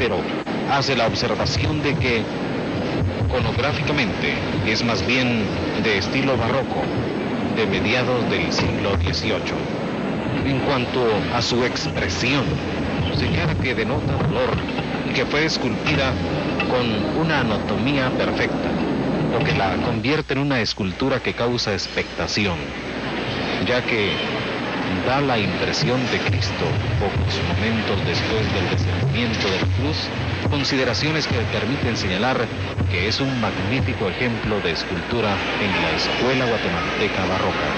pero hace la observación de que iconográficamente es más bien de estilo barroco, de mediados del siglo XVIII. En cuanto a su expresión, señala que denota dolor y que fue esculpida con una anatomía perfecta, lo que la convierte en una escultura que causa expectación, ya que da la impresión de Cristo pocos momentos después del descendimiento de la cruz, consideraciones que permiten señalar que es un magnífico ejemplo de escultura en la escuela guatemalteca barroca.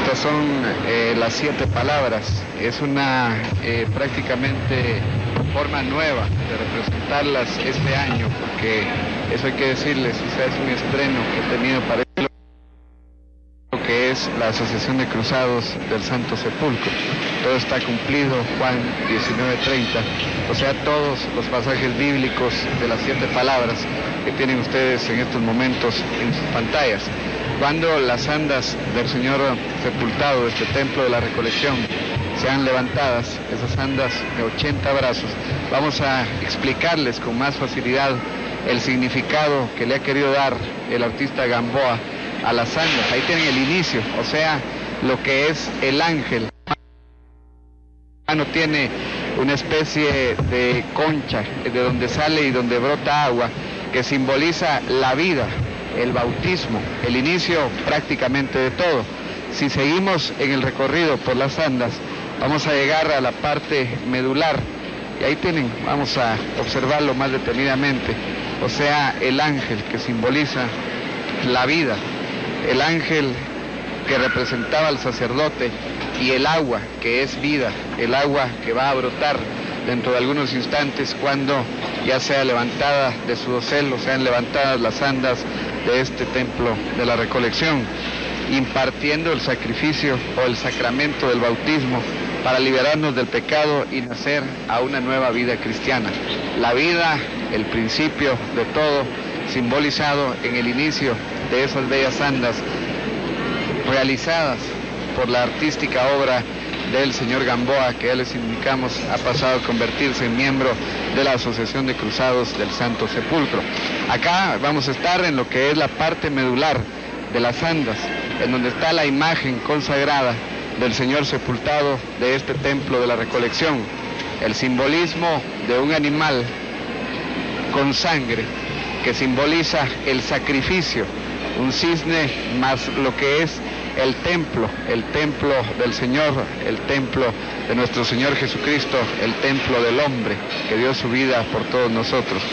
Estas son las 7 palabras. Es una prácticamente forma nueva de representarlas este año, porque eso hay que decirles, o sea, es un estreno que he tenido para lo que es la Asociación de Cruzados del Santo Sepulcro. Todo está cumplido, Juan 19:30, o sea, todos los pasajes bíblicos de las 7 palabras que tienen ustedes en estos momentos en sus pantallas. Cuando las andas del Señor sepultado de este templo de la recolección sean levantadas, esas andas de 80 brazos, vamos a explicarles con más facilidad el significado que le ha querido dar el artista Gamboa a las andas. Ahí tienen el inicio, o sea, lo que es el ángel. Tiene una especie de concha de donde sale y donde brota agua, que simboliza la vida, el bautismo, el inicio prácticamente de todo. Si seguimos en el recorrido por las andas, vamos a llegar a la parte medular, y ahí tienen, vamos a observarlo más detenidamente, o sea, el ángel que simboliza la vida, el ángel que representaba al sacerdote, y el agua que es vida, el agua que va a brotar dentro de algunos instantes cuando ya sea levantada de su dosel, o sean levantadas las andas de este templo de la recolección, impartiendo el sacrificio o el sacramento del bautismo para liberarnos del pecado y nacer a una nueva vida cristiana. La vida, el principio de todo, simbolizado en el inicio de esas bellas andas realizadas por la artística obra del señor Gamboa, que ya les indicamos ha pasado a convertirse en miembro de la Asociación de Cruzados del Santo Sepulcro. Acá vamos a estar en lo que es la parte medular de las andas, en donde está la imagen consagrada del Señor sepultado de este templo de la recolección, el simbolismo de un animal con sangre que simboliza el sacrificio, un cisne más lo que es el templo del Señor, el templo de nuestro Señor Jesucristo, el templo del hombre que dio su vida por todos nosotros.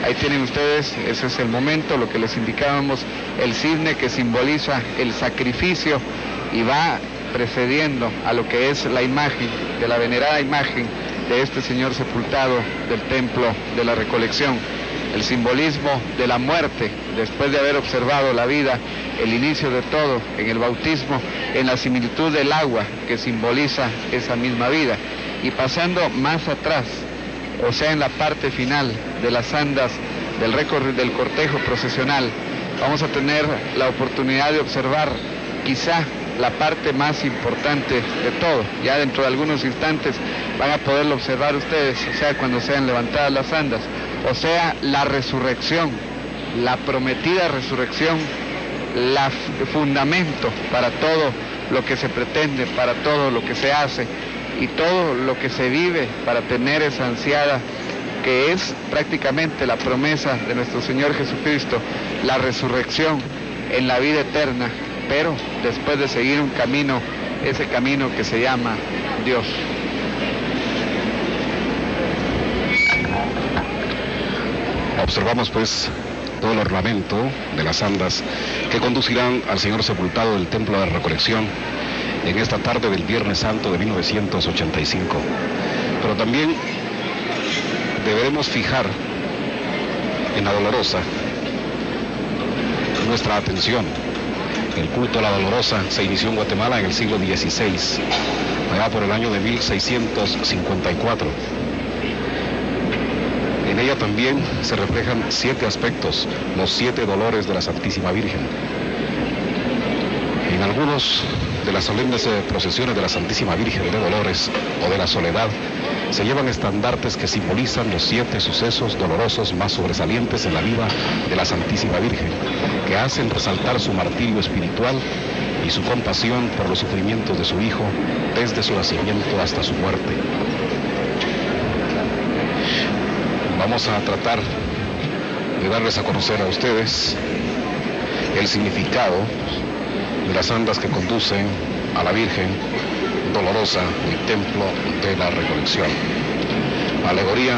Ahí tienen ustedes, ese es el momento, lo que les indicábamos, el cisne que simboliza el sacrificio y va precediendo a lo que es la imagen, de la venerada imagen de este Señor sepultado del templo de la recolección. El simbolismo de la muerte, después de haber observado la vida, el inicio de todo en el bautismo, en la similitud del agua que simboliza esa misma vida. Y pasando más atrás, o sea, en la parte final de las andas del cortejo procesional, vamos a tener la oportunidad de observar quizá la parte más importante de todo. Ya dentro de algunos instantes van a poderlo observar ustedes, o sea, cuando sean levantadas las andas, o sea, la resurrección, la prometida resurrección, el fundamento para todo lo que se pretende, para todo lo que se hace y todo lo que se vive para tener esa ansiada, que es prácticamente la promesa de nuestro Señor Jesucristo, la resurrección en la vida eterna, pero después de seguir un camino, ese camino que se llama Dios. Observamos pues todo el ornamento de las andas que conducirán al Señor sepultado del Templo de la Recolección en esta tarde del Viernes Santo de 1985. Pero también deberemos fijar en la Dolorosa nuestra atención. El culto a la Dolorosa se inició en Guatemala en el siglo XVI, allá por el año de 1654. En ella también se reflejan 7 aspectos, los 7 dolores de la Santísima Virgen. En algunos de las solemnes procesiones de la Santísima Virgen de Dolores o de la Soledad se llevan estandartes que simbolizan los 7 sucesos dolorosos más sobresalientes en la vida de la Santísima Virgen, que hacen resaltar su martirio espiritual y su compasión por los sufrimientos de su Hijo desde su nacimiento hasta su muerte. Vamos a tratar de darles a conocer a ustedes el significado de las andas que conducen a la Virgen Dolorosa del Templo de la Recolección. Alegoría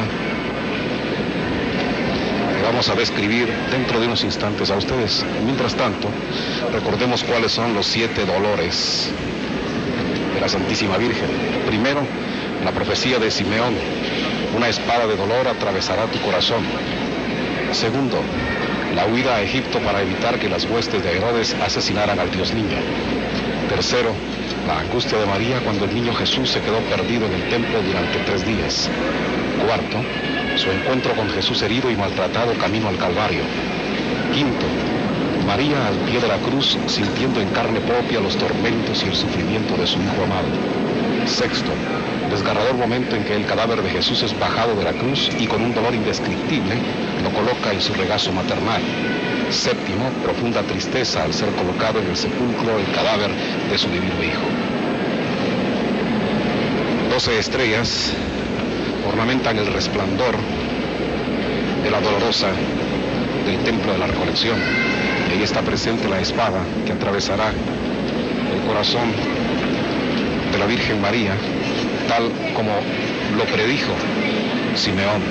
que vamos a describir dentro de unos instantes a ustedes. Mientras tanto, recordemos cuáles son los 7 dolores de la Santísima Virgen. Primero, la profecía de Simeón: una espada de dolor atravesará tu corazón. Segundo, la huida a Egipto para evitar que las huestes de Herodes asesinaran al Dios niño. Tercero, la angustia de María cuando el niño Jesús se quedó perdido en el templo durante 3 días. Cuarto, su encuentro con Jesús herido y maltratado camino al Calvario. Quinto, María al pie de la cruz sintiendo en carne propia los tormentos y el sufrimiento de su Hijo amado. Sexto, desgarrador momento en que el cadáver de Jesús es bajado de la cruz y con un dolor indescriptible lo coloca en su regazo maternal. Séptimo, profunda tristeza al ser colocado en el sepulcro el cadáver de su divino Hijo. 12 estrellas ornamentan el resplandor de la Dolorosa del Templo de la Recolección. Y ahí está presente la espada que atravesará el corazón de la Virgen María, tal como lo predijo Simeón.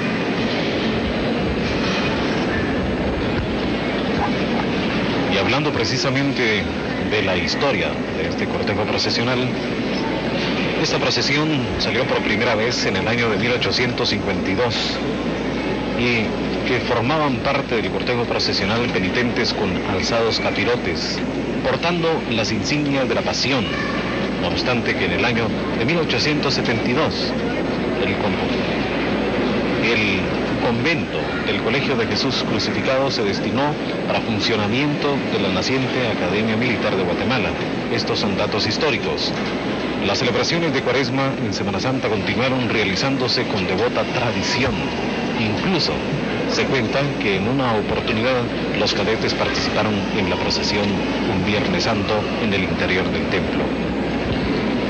Y hablando precisamente de la historia de este cortejo procesional, esta procesión salió por primera vez en el año de 1852 y que formaban parte del cortejo procesional penitentes con alzados capirotes, portando las insignias de la Pasión. No obstante que en el año de 1872 el convento del Colegio de Jesús Crucificado se destinó para funcionamiento de la naciente Academia Militar de Guatemala. Estos son datos históricos. Las celebraciones de Cuaresma en Semana Santa continuaron realizándose con devota tradición. Incluso se cuenta que en una oportunidad los cadetes participaron en la procesión un Viernes Santo en el interior del templo.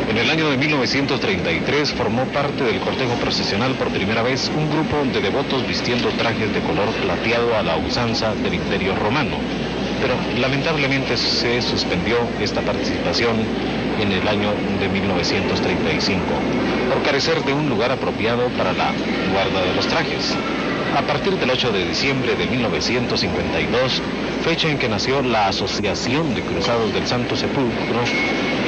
En el año de 1933 formó parte del cortejo procesional por primera vez un grupo de devotos vistiendo trajes de color plateado a la usanza del Imperio Romano, pero lamentablemente se suspendió esta participación en el año de 1935 por carecer de un lugar apropiado para la guarda de los trajes. A partir del 8 de diciembre de 1952, fecha en que nació la Asociación de Cruzados del Santo Sepulcro,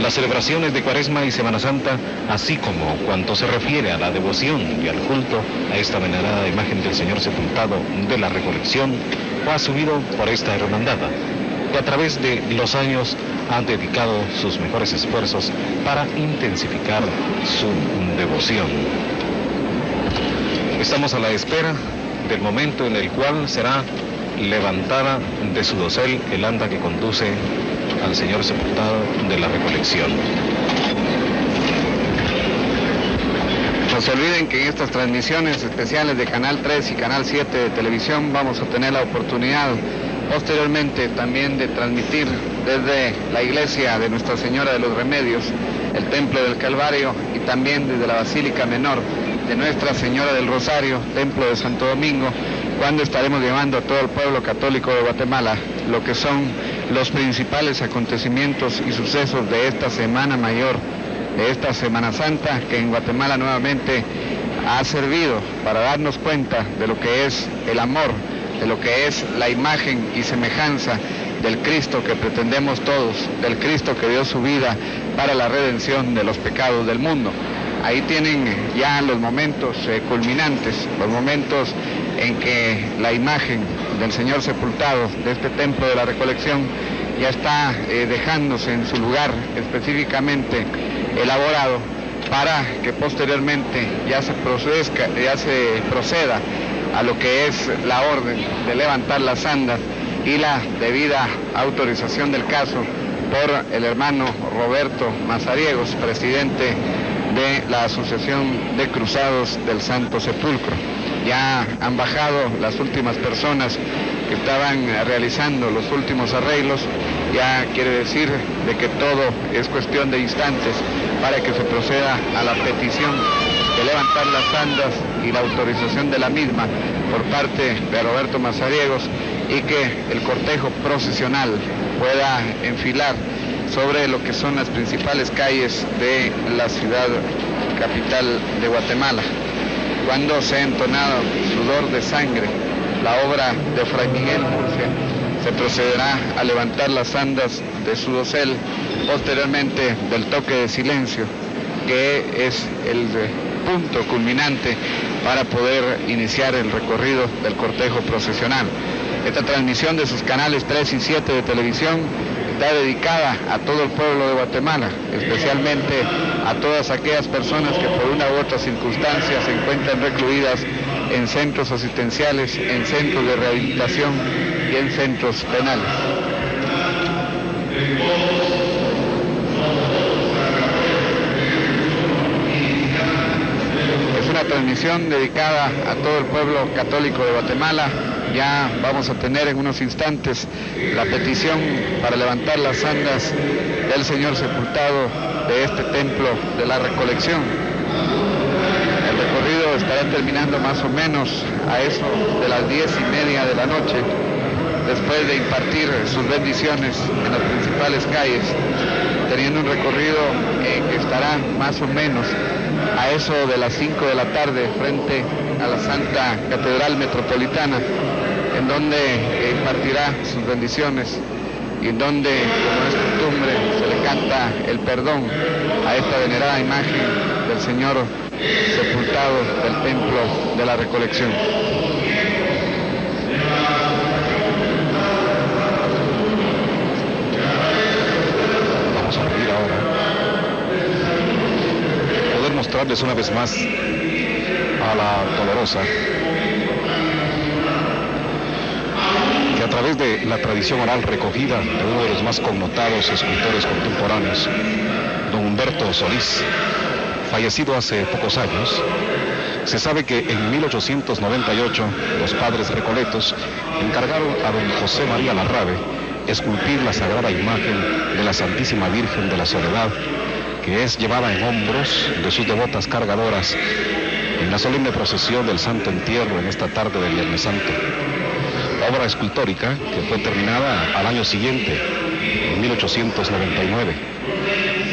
las celebraciones de Cuaresma y Semana Santa, así como cuanto se refiere a la devoción y al culto a esta venerada imagen del Señor Sepultado de la Recolección, fue asumido por esta hermandad, que a través de los años ha dedicado sus mejores esfuerzos para intensificar su devoción. Estamos a la espera del momento en el cual será levantada de su dosel el anda que conduce al Señor Sepultado de la Recolección. No se olviden que en estas transmisiones especiales de Canal 3 y Canal 7 de televisión vamos a tener la oportunidad posteriormente también de transmitir desde la iglesia de Nuestra Señora de los Remedios, el Templo del Calvario, y también desde la Basílica Menor de Nuestra Señora del Rosario, Templo de Santo Domingo, cuando estaremos llevando a todo el pueblo católico de Guatemala lo que son los principales acontecimientos y sucesos de esta Semana Mayor, de esta Semana Santa, que en Guatemala nuevamente ha servido para darnos cuenta de lo que es el amor, de lo que es la imagen y semejanza del Cristo que pretendemos todos, del Cristo que dio su vida para la redención de los pecados del mundo. Ahí tienen ya los momentos culminantes, los momentos en que la imagen del Señor Sepultado de este Templo de la Recolección ya está dejándose en su lugar específicamente elaborado para que posteriormente ya se proceda a lo que es la orden de levantar las andas y la debida autorización del caso por el hermano Roberto Mazariegos, presidente de la Asociación de Cruzados del Santo Sepulcro. Ya han bajado las últimas personas que estaban realizando los últimos arreglos. Ya quiere decir de que todo es cuestión de instantes para que se proceda a la petición de levantar las andas y la autorización de la misma por parte de Roberto Mazariegos, y que el cortejo procesional pueda enfilar sobre lo que son las principales calles de la ciudad capital de Guatemala. Cuando se ha entonado Sudor de Sangre, la obra de Fray Miguel Murcia, se procederá a levantar las andas de su dosel, posteriormente del toque de silencio, que es el punto culminante para poder iniciar el recorrido del cortejo procesional. Esta transmisión de sus canales 3 y 7 de televisión está dedicada a todo el pueblo de Guatemala, especialmente a todas aquellas personas que por una u otra circunstancia se encuentran recluidas en centros asistenciales, en centros de rehabilitación y en centros penales. Es una transmisión dedicada a todo el pueblo católico de Guatemala. Ya vamos a tener en unos instantes la petición para levantar las andas del Señor sepultado de este templo de la Recolección. El recorrido estará terminando más o menos a eso de las 10:30 de la noche, después de impartir sus bendiciones en las principales calles, teniendo un recorrido que estará más o menos a eso de las 5 de la tarde frente a la Santa Catedral Metropolitana, en donde impartirá sus bendiciones y en donde, como es costumbre, se le canta el perdón a esta venerada imagen del Señor sepultado del Templo de la Recolección. Vamos a pedir ahora poder mostrarles una vez más a la Dolorosa, que a través de la tradición oral recogida de uno de los más connotados escultores contemporáneos, don Humberto Solís, fallecido hace pocos años, se sabe que en 1898 los padres recoletos encargaron a don José María Larrabe esculpir la sagrada imagen de la Santísima Virgen de la Soledad, que es llevada en hombros de sus devotas cargadoras en la solemne procesión del Santo Entierro en esta tarde de Viernes Santo. Obra escultórica que fue terminada al año siguiente, en 1899.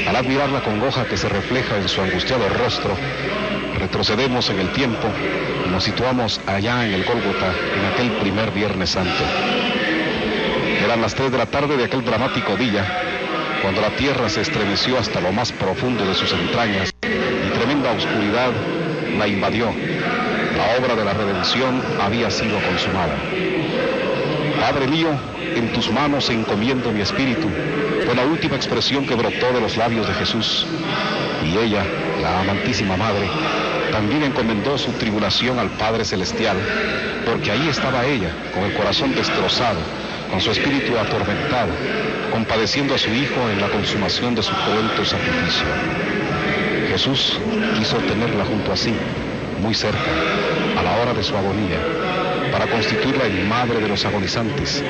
Al admirar la congoja que se refleja en su angustiado rostro, retrocedemos en el tiempo y nos situamos allá en el Gólgota en aquel primer Viernes Santo. Eran las 3 de la tarde de aquel dramático día, cuando la tierra se estremeció hasta lo más profundo de sus entrañas y tremenda oscuridad la invadió. La obra de la redención había sido consumada. Padre mío, en tus manos encomiendo mi espíritu, fue la última expresión que brotó de los labios de Jesús. Y ella, la amantísima Madre, también encomendó su tribulación al Padre Celestial, porque ahí estaba ella, con el corazón destrozado, con su espíritu atormentado, compadeciendo a su Hijo en la consumación de su cruento sacrificio. Jesús quiso tenerla junto a sí, muy cerca, a la hora de su agonía, para constituirla en madre de los agonizantes,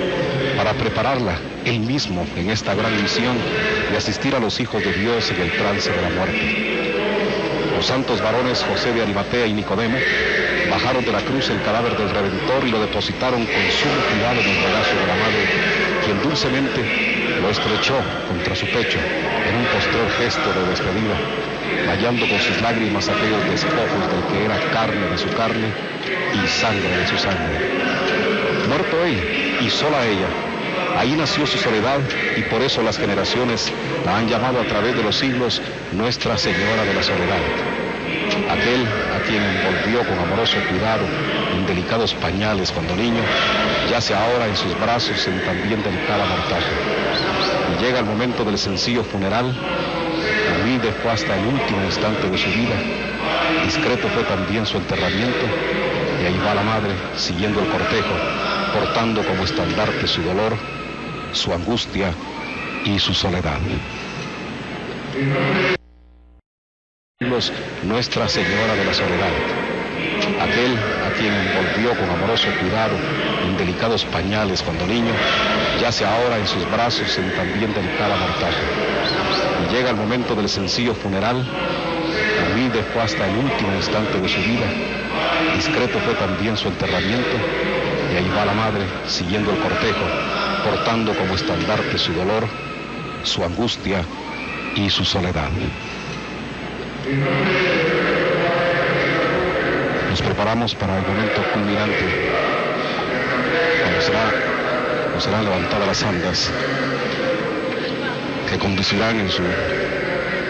para prepararla él mismo en esta gran misión de asistir a los hijos de Dios en el trance de la muerte. Los santos varones José de Arimatea y Nicodemo bajaron de la cruz el cadáver del Redentor y lo depositaron con sumo cuidado en el regazo de la Madre, quien dulcemente lo estrechó contra su pecho en un postrer gesto de despedida, rayando con sus lágrimas aquellos despojos del que era carne de su carne y sangre de su sangre. Muerto él y sola ella, ahí nació su soledad, y por eso las generaciones la han llamado a través de los siglos Nuestra Señora de la Soledad. Aquel a quien envolvió con amoroso cuidado en delicados pañales cuando niño, yace ahora en sus brazos en también delicada mortaja. Y llega el momento del sencillo funeral. Humilde fue hasta el último instante de su vida, discreto fue también su enterramiento, y ahí va la Madre siguiendo el cortejo, portando como estandarte su dolor, su angustia y su soledad. Nuestra Señora de la Soledad, aquel a quien envolvió con amoroso cuidado en delicados pañales cuando niño, yace ahora en sus brazos en también delicada mortaja. Y llega el momento del sencillo funeral. Humilde fue hasta el último instante de su vida, discreto fue también su enterramiento, y ahí va la madre siguiendo el cortejo, portando como estandarte su dolor, su angustia y su soledad. Nos preparamos para el momento culminante, cuando serán levantadas las andas que conducirán en su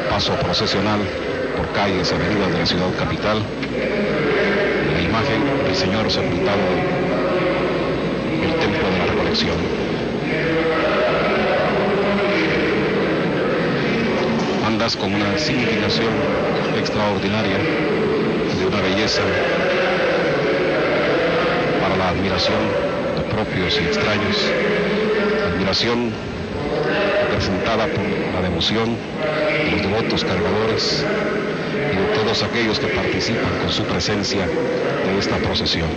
paso procesional por calles y avenidas de la ciudad capital la imagen del Señor sepultado del Templo de la Recolección. Andas con una significación extraordinaria, de una belleza para la admiración de propios y extraños, admiración representada por la devoción de los devotos cargadores y de todos aquellos que participan con su presencia de esta procesión.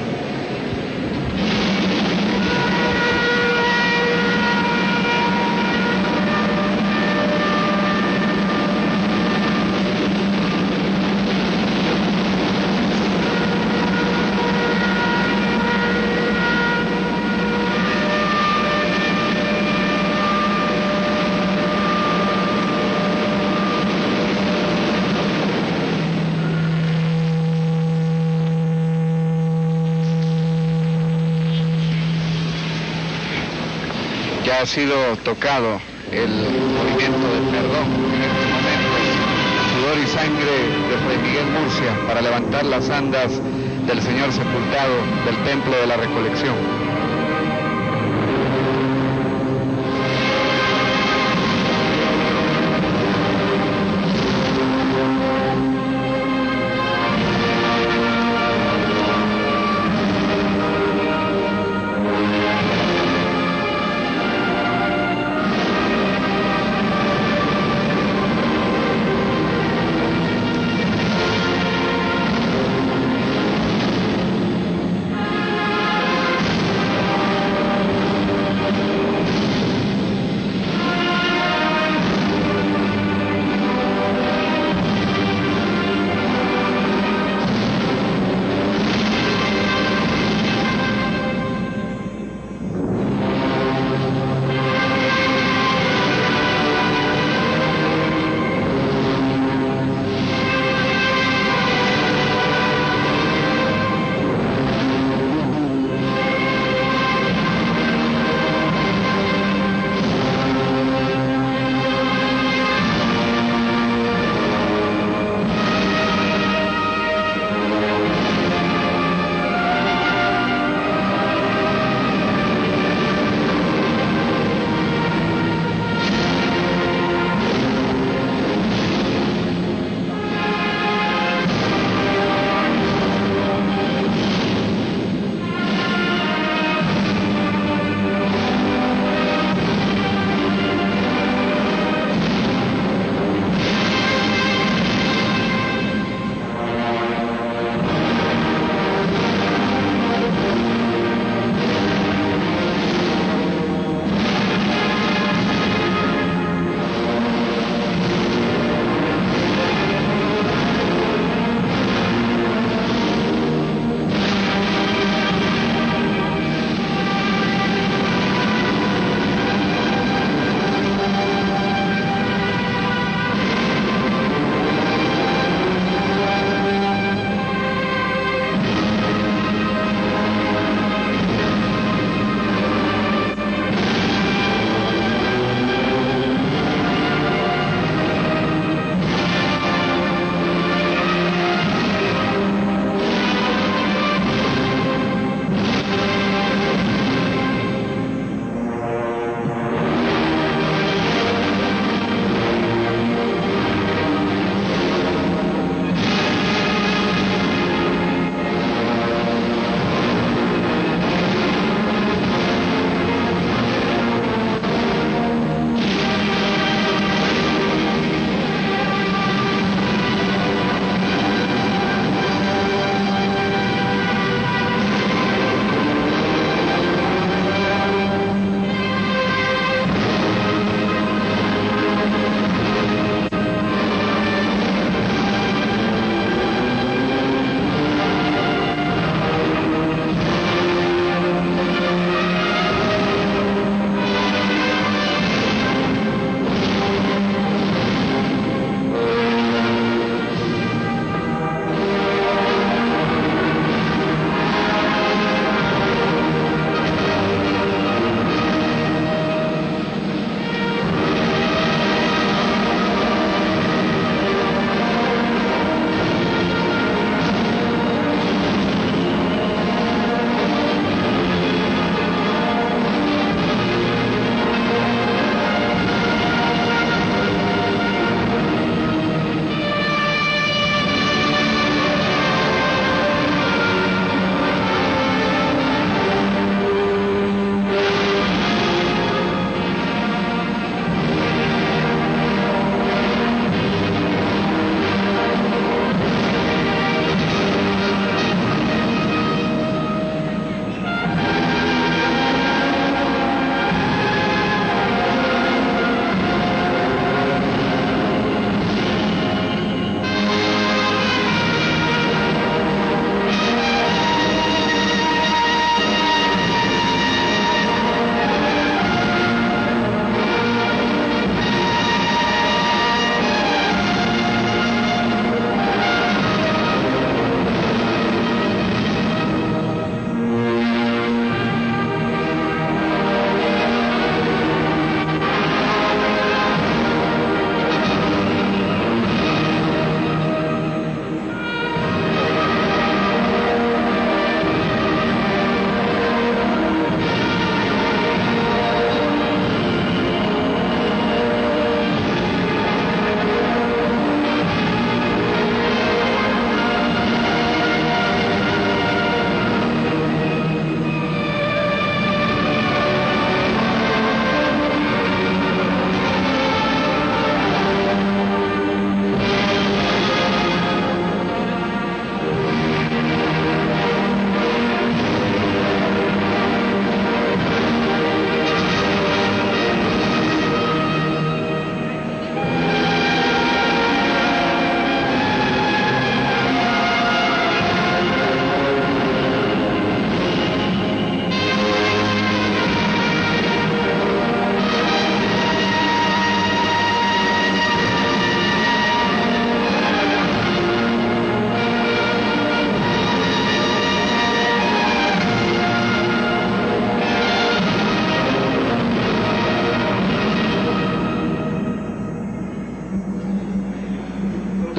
Ha sido tocado el movimiento del perdón en estos momentos, sudor y sangre de Fray Miguel Murcia para levantar las andas del Señor sepultado del Templo de la Recolección.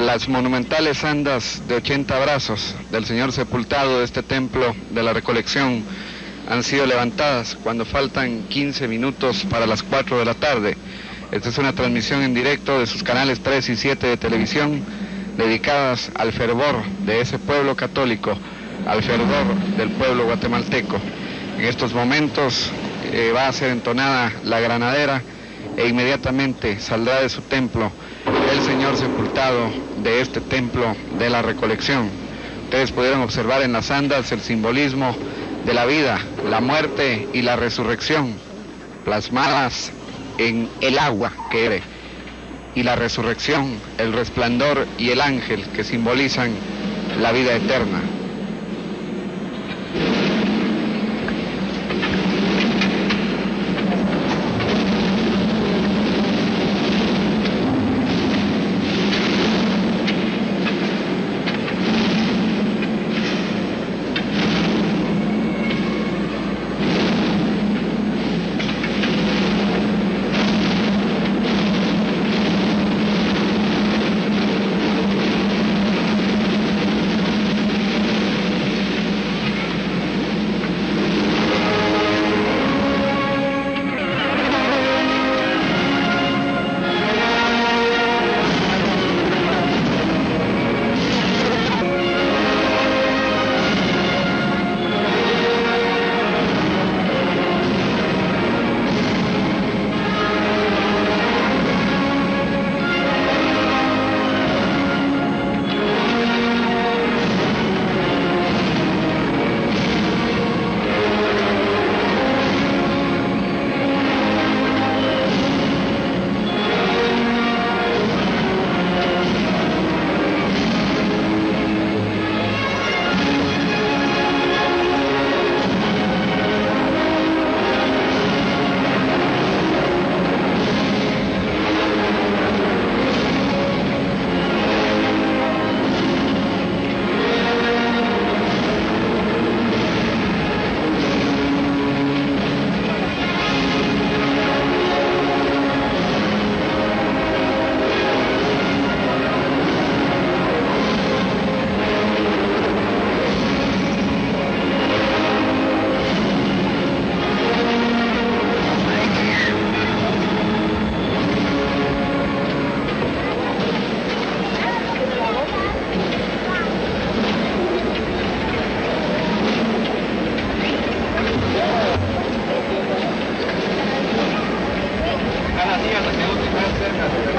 Las monumentales andas de 80 brazos del Señor sepultado de este templo de la Recolección han sido levantadas cuando faltan 15 minutos para las 4 de la tarde. Esta es una transmisión en directo de sus canales 3 y 7 de televisión, dedicadas al fervor de ese pueblo católico, al fervor del pueblo guatemalteco. En estos momentos va a ser entonada la granadera e inmediatamente saldrá de su templo el Señor sepultado de este templo de la Recolección. Ustedes pudieron observar en las andas el simbolismo de la vida, la muerte y la resurrección, plasmadas en el agua que eres, y la resurrección, el resplandor y el ángel que simbolizan la vida eterna.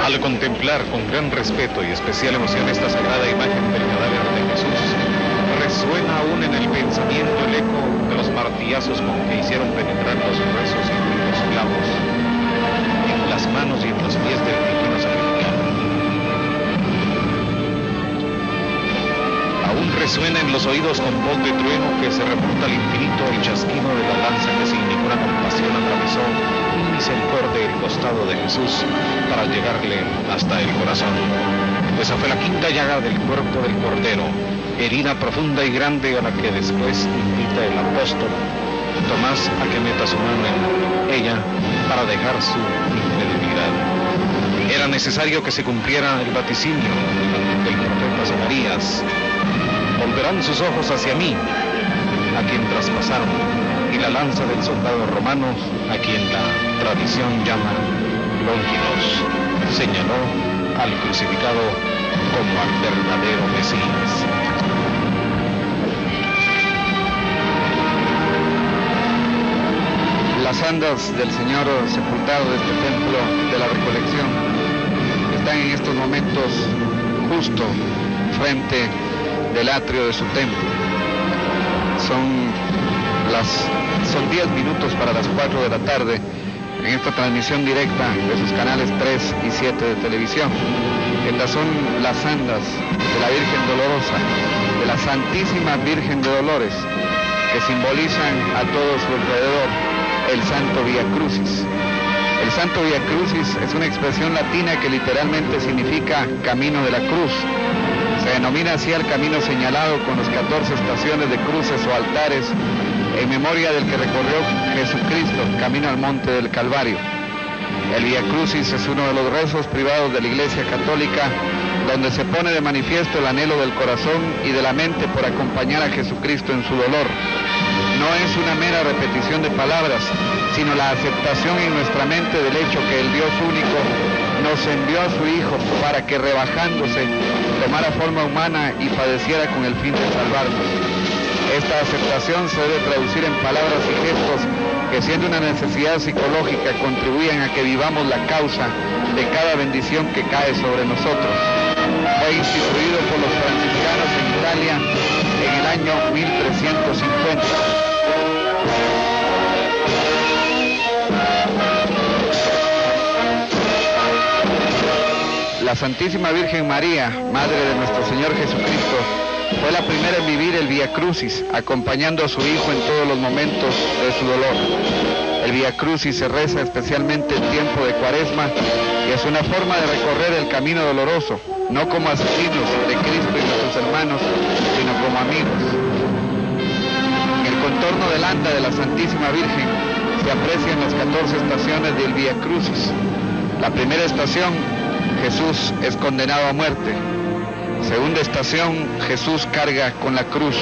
Al contemplar con gran respeto y especial emoción esta sagrada imagen del cadáver de Jesús, resuena aún en el pensamiento el eco de los martillazos con que hicieron penetrar los huesos y los clavos en las manos y en los pies del divino sacrificado. Aún resuena en los oídos con voz de trueno que se reporta al infinito el chasquido de la lanza que sin ninguna compasión atravesó misericordia el costado de Jesús para llegarle hasta el corazón. Esa fue la quinta llaga del cuerpo del Cordero, herida profunda y grande a la que después invita el apóstol Tomás a que meta su mano en ella para dejar su incredulidad. Era necesario que se cumpliera el vaticinio del profeta Zacarías. Volverán sus ojos hacia mí, a quien traspasaron, y la lanza del soldado romano, a quien la tradición llama Longinos, señaló al crucificado como al verdadero Mesías. Las andas del Señor sepultado de este templo de la Recolección están en estos momentos justo frente del atrio de su templo. Son 10 minutos para las 4 de la tarde en esta transmisión directa de sus canales 3 y 7 de televisión. Estas son las andas de la Virgen Dolorosa, de la Santísima Virgen de Dolores, que simbolizan a todo su alrededor el Santo Vía Crucis. El Santo Vía Crucis es una expresión latina que literalmente significa camino de la cruz. Se denomina así al camino señalado con los 14 estaciones de cruces o altares en memoria del que recorrió Jesucristo camino al monte del Calvario. El Vía Crucis es uno de los rezos privados de la Iglesia Católica donde se pone de manifiesto el anhelo del corazón y de la mente por acompañar a Jesucristo en su dolor. No es una mera repetición de palabras, sino la aceptación en nuestra mente del hecho que el Dios único nos envió a su Hijo para que, rebajándose, tomara forma humana y padeciera con el fin de salvarnos. Esta aceptación se debe traducir en palabras y gestos que, siendo una necesidad psicológica, contribuyen a que vivamos la causa de cada bendición que cae sobre nosotros. Fue instituido por los franciscanos en Italia en el año 1350. La Santísima Virgen María, Madre de nuestro Señor Jesucristo, fue la primera en vivir el Vía Crucis, acompañando a su Hijo en todos los momentos de su dolor. El Vía Crucis se reza especialmente en tiempo de Cuaresma y es una forma de recorrer el camino doloroso, no como asesinos de Cristo y nuestros hermanos, sino como amigos. En el contorno del anda de la Santísima Virgen se aprecian las 14 estaciones del Vía Crucis. La primera estación, Jesús es condenado a muerte. Segunda estación, Jesús carga con la cruz.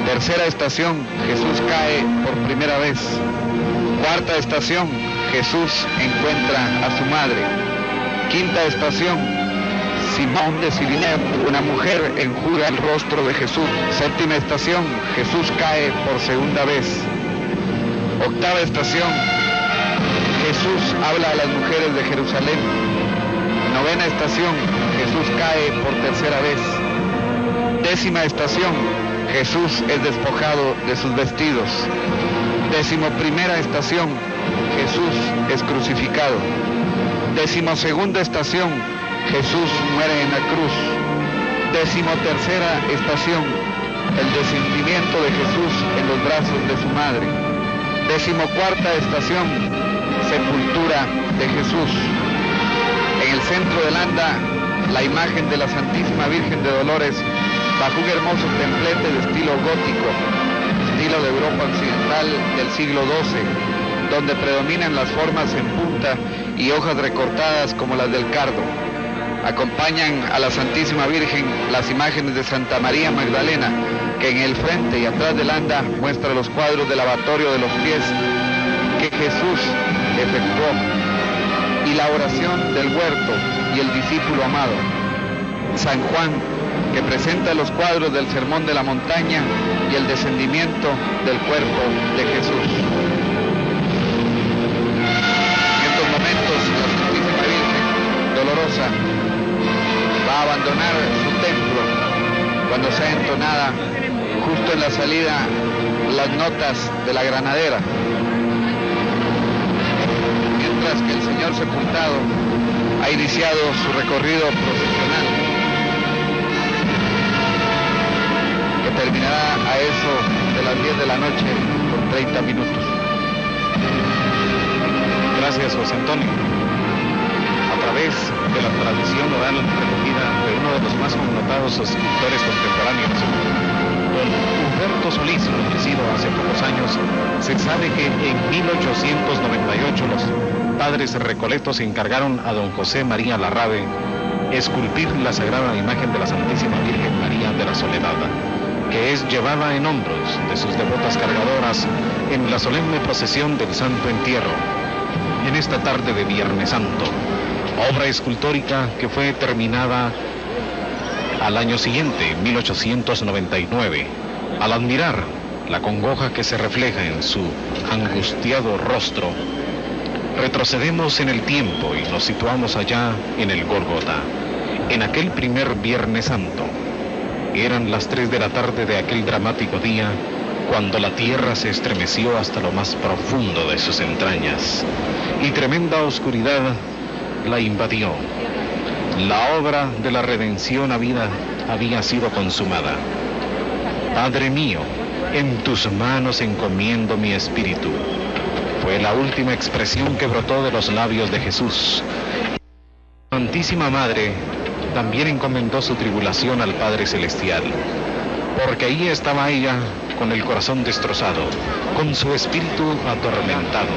Tercera estación, Jesús cae por primera vez. Cuarta estación, Jesús encuentra a su madre. Quinta estación, Simón de Sirene, una mujer enjuga el rostro de Jesús. Séptima estación, Jesús cae por segunda vez. Octava estación, Jesús habla a las mujeres de Jerusalén. Novena estación, Jesús cae por tercera vez. Décima estación, Jesús es despojado de sus vestidos. 11ª estación, Jesús es crucificado. 12ª estación, Jesús muere en la cruz. 13ª estación, el descendimiento de Jesús en los brazos de su madre. 14ª estación, sepultura de Jesús. En el centro del anda, la imagen de la Santísima Virgen de Dolores bajo un hermoso templete de estilo gótico, estilo de Europa occidental del siglo XII, donde predominan las formas en punta y hojas recortadas como las del cardo. Acompañan a la Santísima Virgen las imágenes de Santa María Magdalena, que en el frente y atrás del anda muestra los cuadros del lavatorio de los pies que Jesús efectuó, y la oración del huerto y el discípulo amado. San Juan, que presenta los cuadros del Sermón de la Montaña y el descendimiento del cuerpo de Jesús. En estos momentos, la Santísima Virgen dolorosa va a abandonar su templo cuando sea entonada justo en la salida las notas de la granadera, mientras que el Señor sepultado ha iniciado su recorrido procesional, que terminará a eso de las 10 de la noche con 30 minutos. Gracias, José Antonio. A través de la tradición oral recogida de uno de los más connotados escritores contemporáneos, don Humberto Solís, fallecido hace pocos años, se sabe que en 1898 los padres recoletos encargaron a don José María Larrabe esculpir la sagrada imagen de la Santísima Virgen María de la Soledad, que es llevada en hombros de sus devotas cargadoras en la solemne procesión del Santo Entierro, en esta tarde de Viernes Santo, obra escultórica que fue terminada al año siguiente, 1899. Al admirar la congoja que se refleja en su angustiado rostro, retrocedemos en el tiempo y nos situamos allá en el Gólgota, en aquel primer Viernes Santo. Eran las 3 de la tarde de aquel dramático día, cuando la tierra se estremeció hasta lo más profundo de sus entrañas, y tremenda oscuridad la invadió. La obra de la redención había sido consumada. Padre mío, en tus manos encomiendo mi espíritu, fue la última expresión que brotó de los labios de Jesús. La Santísima Madre también encomendó su tribulación al Padre Celestial, porque ahí estaba ella con el corazón destrozado, con su espíritu atormentado,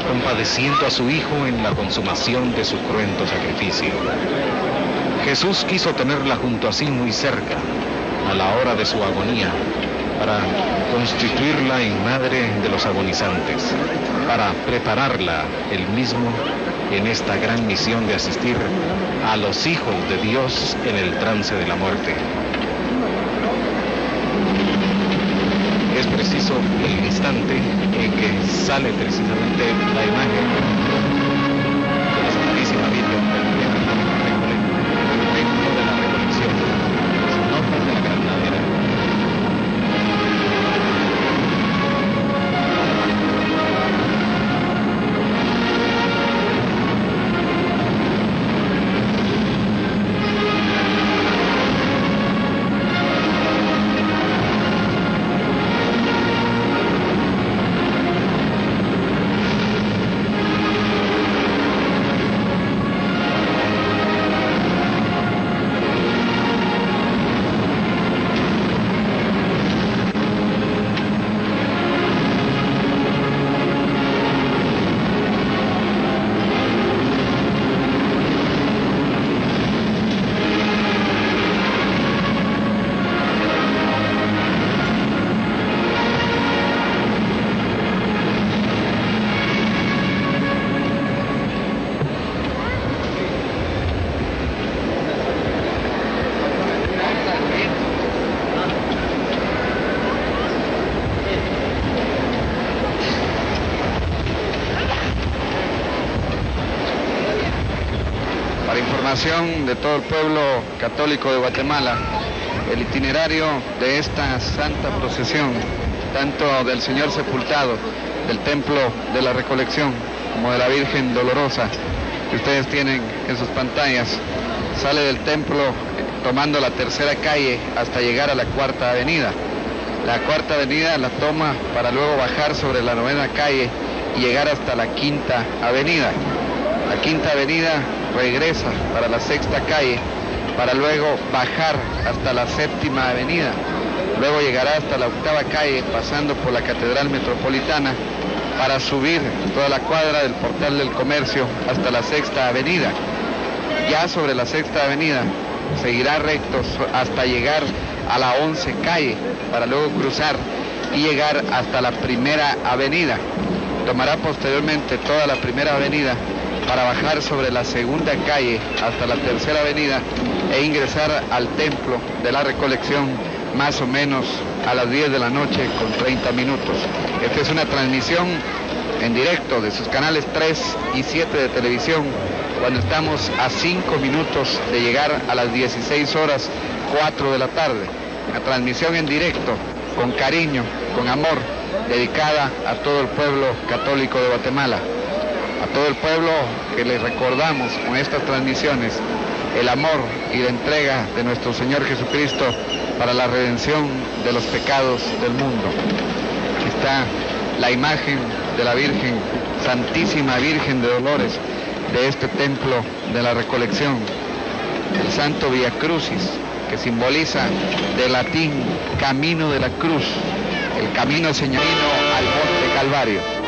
compadeciendo a su Hijo en la consumación de su cruento sacrificio. Jesús quiso tenerla junto a sí muy cerca, a la hora de su agonía, para constituirla en madre de los agonizantes, para prepararla él mismo en esta gran misión de asistir a los hijos de Dios en el trance de la muerte. Es preciso el instante en que sale precisamente la imagen de la Santísima Virgen del Templo de la Recolección, las notas de la Granadera. De todo el pueblo católico de Guatemala, el itinerario de esta santa procesión, tanto del Señor sepultado, del Templo de la Recolección, como de la Virgen Dolorosa, que ustedes tienen en sus pantallas, sale del templo tomando la tercera calle hasta llegar a la Cuarta Avenida. La Cuarta Avenida la toma para luego bajar sobre la Novena Calle y llegar hasta la Quinta Avenida. La Quinta Avenida regresa para la Sexta Calle para luego bajar hasta la Séptima Avenida. Luego llegará hasta la Octava Calle pasando por la Catedral Metropolitana para subir toda la cuadra del Portal del Comercio hasta la Sexta Avenida. Ya sobre la Sexta Avenida seguirá recto hasta llegar a la 11 Calle para luego cruzar y llegar hasta la Primera Avenida. Tomará posteriormente toda la Primera Avenida para bajar sobre la Segunda Calle hasta la Tercera Avenida e ingresar al Templo de la Recolección más o menos a las 10 de la noche con 30 minutos. Esta es una transmisión en directo de sus canales 3 y 7 de televisión, cuando estamos a 5 minutos de llegar a las 16 horas 4 de la tarde. Una transmisión en directo, con cariño, con amor, dedicada a todo el pueblo católico de Guatemala. A todo el pueblo que les recordamos con estas transmisiones el amor y la entrega de nuestro Señor Jesucristo para la redención de los pecados del mundo. Aquí está la imagen de la Virgen, Santísima Virgen de Dolores, de este Templo de la Recolección, el Santo Via Crucis, que simboliza de latín Camino de la Cruz, el camino señalino al Monte Calvario.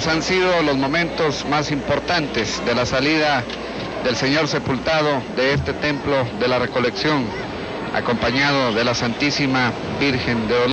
Estos han sido los momentos más importantes de la salida del Señor sepultado de este templo de la Recolección, acompañado de la Santísima Virgen de Dolores.